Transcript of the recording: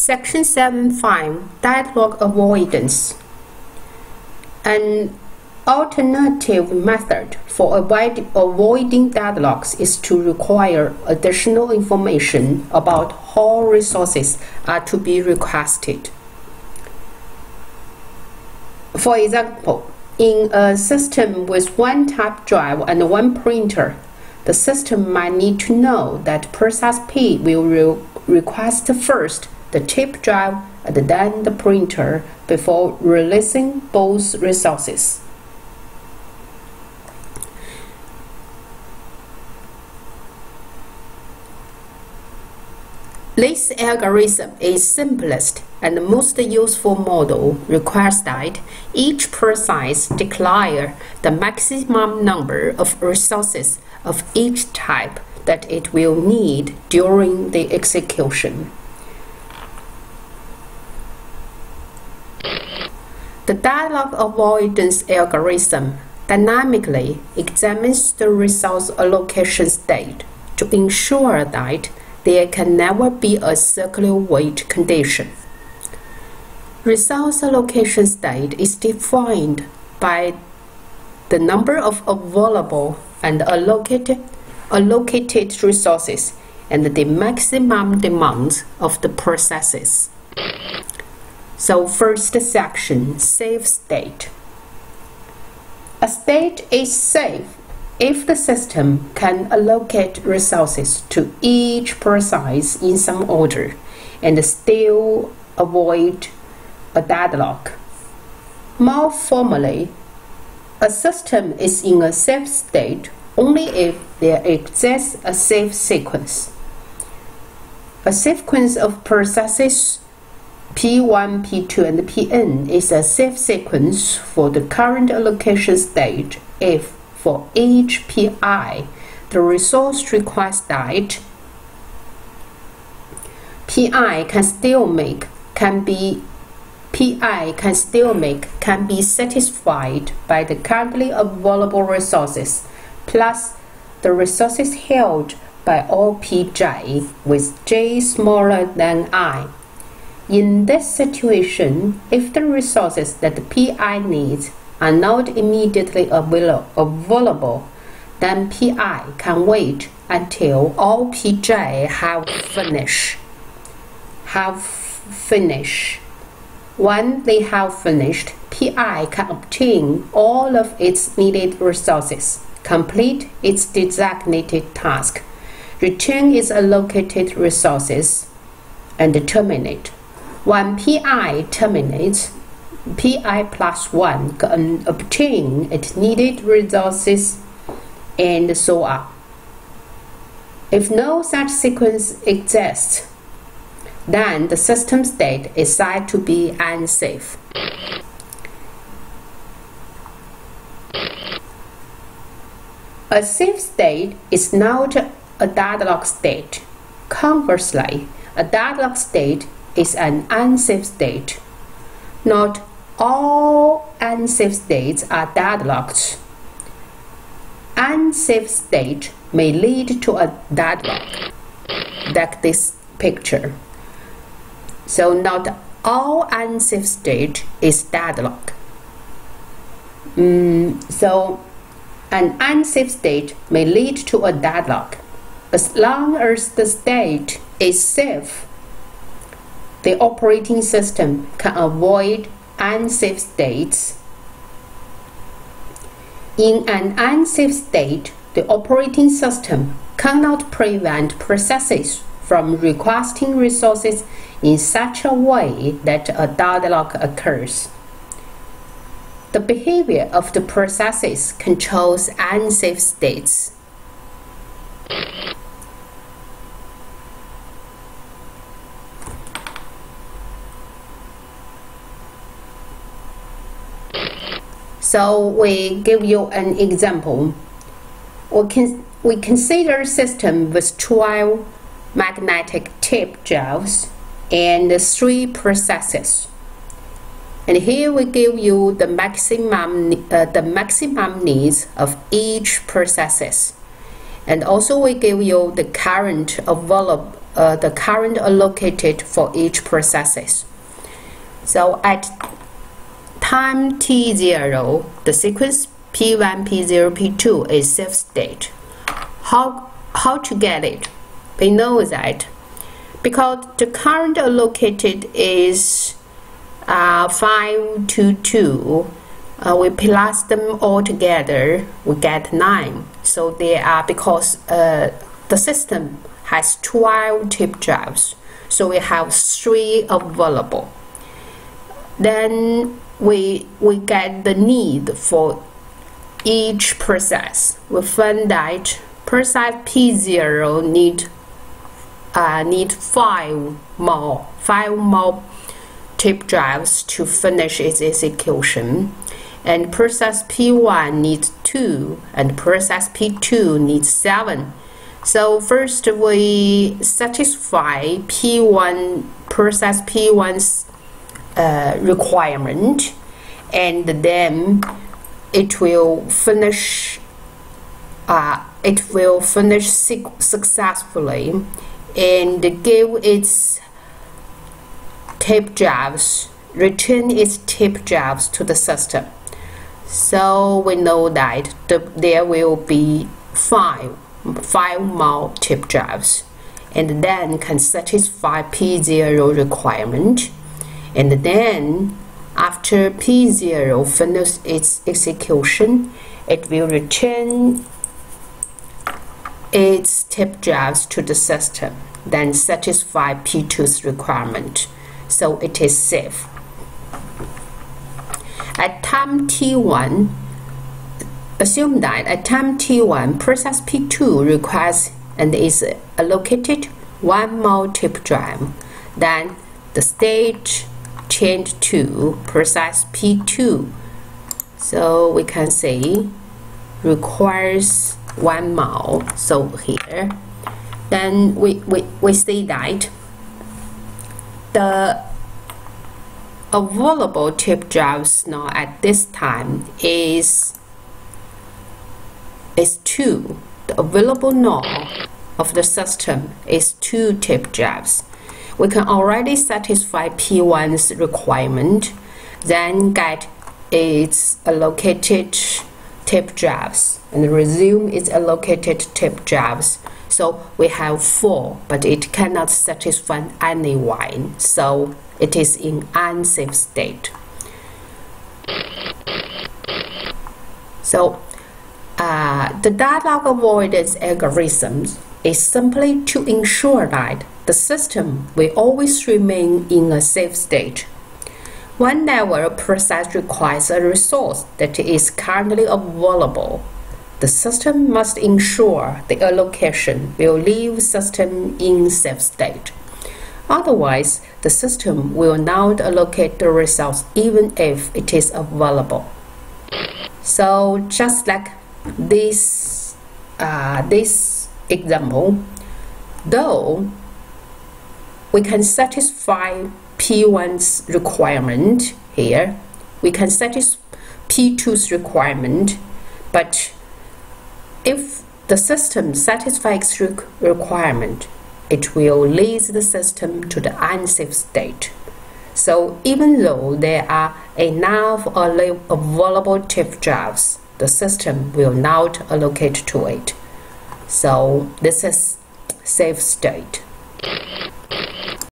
Section 7.5 Deadlock avoidance. An alternative method for avoiding deadlocks is to require additional information about how resources are to be requested. For example, in a system with one tape drive and one printer, the system might need to know that process P will request first the tape drive and then the printer before releasing both resources. This algorithm is simplest and the most useful model requires that each process declare the maximum number of resources of each type that it will need during the execution. The deadlock avoidance algorithm dynamically examines the resource allocation state to ensure that there can never be a circular wait condition. Resource allocation state is defined by the number of available and allocated resources and the maximum demands of the processes. So first section, safe state. A state is safe if the system can allocate resources to each process in some order and still avoid a deadlock. More formally, a system is in a safe state only if there exists a safe sequence. A sequence of processes P1, P2, and Pn is a safe sequence for the current allocation state if, for each Pi, the resource request that Pi can still make can be satisfied by the currently available resources plus the resources held by all Pj with j smaller than I. In this situation, if the resources that Pi needs are not immediately available, then Pi can wait until all Pj have finished. When they have finished, Pi can obtain all of its needed resources, complete its designated task, return its allocated resources, and terminate. When Pi terminates, Pi plus 1 can obtain its needed resources, and so on. If no such sequence exists, then the system state is said to be unsafe. A safe state is not a deadlock state. Conversely, a deadlock state is an unsafe state. Not all unsafe states are deadlocked. Unsafe state may lead to a deadlock, like this picture. So not all unsafe state is deadlock. So an unsafe state may lead to a deadlock. As long as the state is safe, the operating system can avoid unsafe states. In an unsafe state, the operating system cannot prevent processes from requesting resources in such a way that a deadlock occurs. The behavior of the processes controls unsafe states. So we give you an example. We consider a system with 12 magnetic tape drives and 3 processes. And here we give you the maximum needs of each processes. And also we give you the current the current allocated for each processes. So at time t0, the sequence P1, P0, P2 is safe state. How to get it? We know that because the current allocated is 5 to 2, we plus them all together, we get 9. So they are, because the system has 12 tape drives, so we have 3 available. Then we get the need for each process. We find that process P0 need 5 more tape drives to finish its execution, and process P1 needs 2, and process P2 needs 7. So first we satisfy process P1's requirement, and then it will finish successfully and give its tape drives, return its tape drives to the system. So we know that there will be 5 more tape drives, and then can satisfy P0 requirement. And then after P0 finishes its execution, it will return its tape drives to the system, then satisfy P2's requirement. So it is safe. At time T1, assume that at time T1, process P2 requires and is allocated 1 more tape drive. Then the state change to process P2. So we can say requires 1 more. So here, then we see that the available tape drives now at this time is 2. The available now of the system is 2 tape drives. We can already satisfy P1's requirement, then get its allocated tape drives and resume its allocated tape drives. So we have 4, but it cannot satisfy any one, so it is in unsafe state. So the deadlock avoidance algorithm is simply to ensure that the system will always remain in a safe state. Whenever a process requires a resource that is currently available, the system must ensure the allocation will leave the system in safe state. Otherwise, the system will not allocate the resource even if it is available. So just like this example, though we can satisfy P1's requirement here, we can satisfy P2's requirement, but if the system satisfies requirement, it will lead the system to the unsafe state. So even though there are enough available tape drives, the system will not allocate to it. So this is safe state.